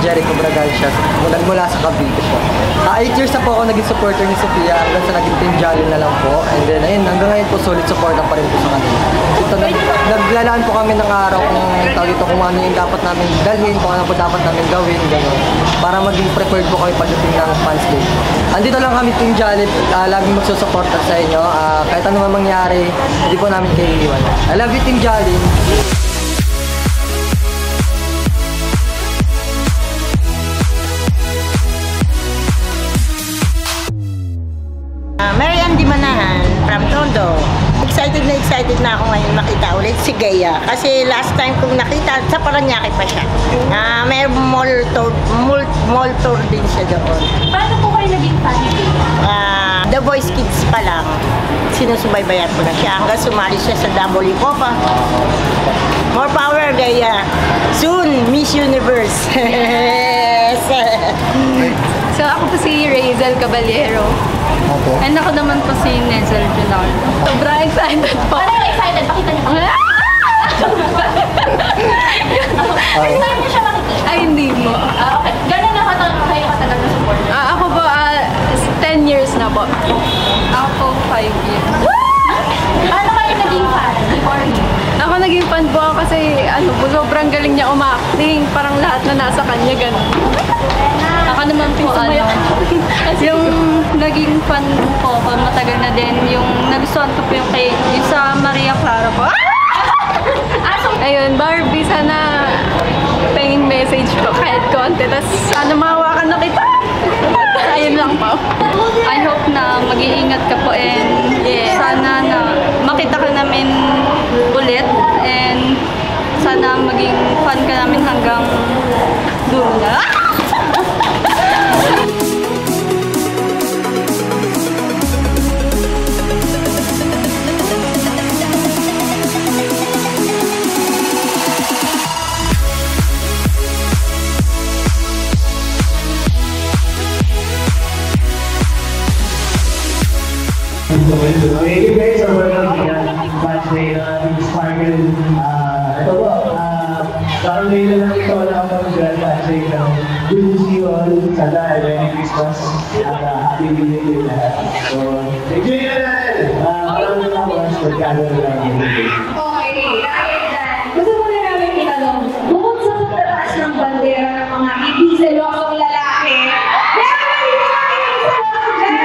Jericho Bragancia. Mula sa Cavite po. 8 years na po ako naging supporter ni Sofia hanggang sa naging Team Jolly na lang po. And then ayun, hanggang ngayon po solid supporter pa rin po sa kanila. Ito, naglalaan po kami ng araw kung ano yung dapat namin dalhin, kung ano po dapat namin gawin, gano'n. Para maging prepared po kayo pagdating ng fans day. Andito lang kami Team Jolly, laging magsusuporta sa inyo. Kahit ano man mangyari, hindi po namin kayo iiwan. I love you Team Jolly. Mary Ann Di Manahan from Tondo. Excited na ako ngayon makita ulit si Gaya. Kasi last time kong nakita, sa Paranaque pa siya. May mall tour din siya doon. Paano po kayo naging fan ni Gaya? The Voice Kids pa lang. Sinusubaybayan ko na siya hanggang sumali siya sa W Copa. More power, Gaya. Soon, Miss Universe. So ako po si Razel Caballero. Okay. And ako naman po si Nezel Junal. Sobrang excited po. Parang excited, pakita niyo. First time niyo siya makikita. Ay, hindi mo. Okay. Gano'n na kayo katagal na supporter? Ako po, 10 years na po. Ako po, 5 years. Paano kayo naging fan? Before me? Ako naging fan po ako kasi sobrang galing niya umacting. Parang lahat na nasa kanya, gano'n. Ako naman po, yung naging fan po ako, matagal na din. Yung nagustuhan ko po yung sa Maria Clara po. Ayun, Barbie, sana pain message po kahit konti. Tapos sana mahawakan na kita. Ayun lang po. I hope na mag-iingat ka po and sana na makita ka namin ulit and sana maging fan ka namin hanggang dulo na. Thank you guys for welcoming Fans Day ng ating Sparkle. Ito po, parang ngayon lang ito na ako mag-grand Fans Day ng good to see you all. Sana Merry Christmas at Happy New Year to lahat. So, enjoy na natin! Maraming tapos, magkano na lang. Okay, dahil dyan. Gusto mo na namin itanong, bukod sa pagtataas ng bandera ng mga ibiselosong lalaki, meron ba dito mga ibiselosong dyan?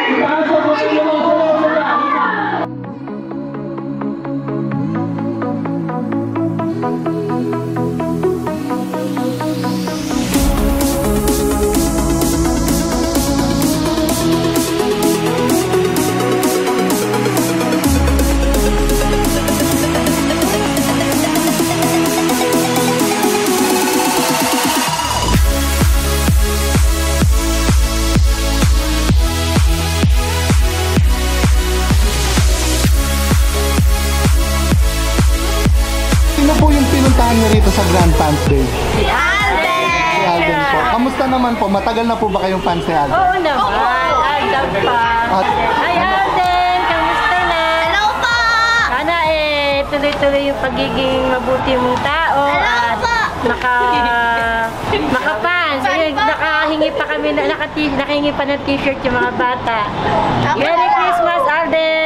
Sino po yung pinuntahan niyo rito sa Grand Fans Day? Si Alden! Si Alden po. Kamusta naman po? Matagal na po ba kayong fans ni Alden? Oo naman, Alden pa. At, Hi Alden! Kamusta na? Hello po! Sana tuloy-tuloy yung pagiging mabuti mong tao. Hello po! Makapans. Nakahingi pa kami, nakahingi pa ng t-shirt yung mga bata. Merry Christmas, Alden!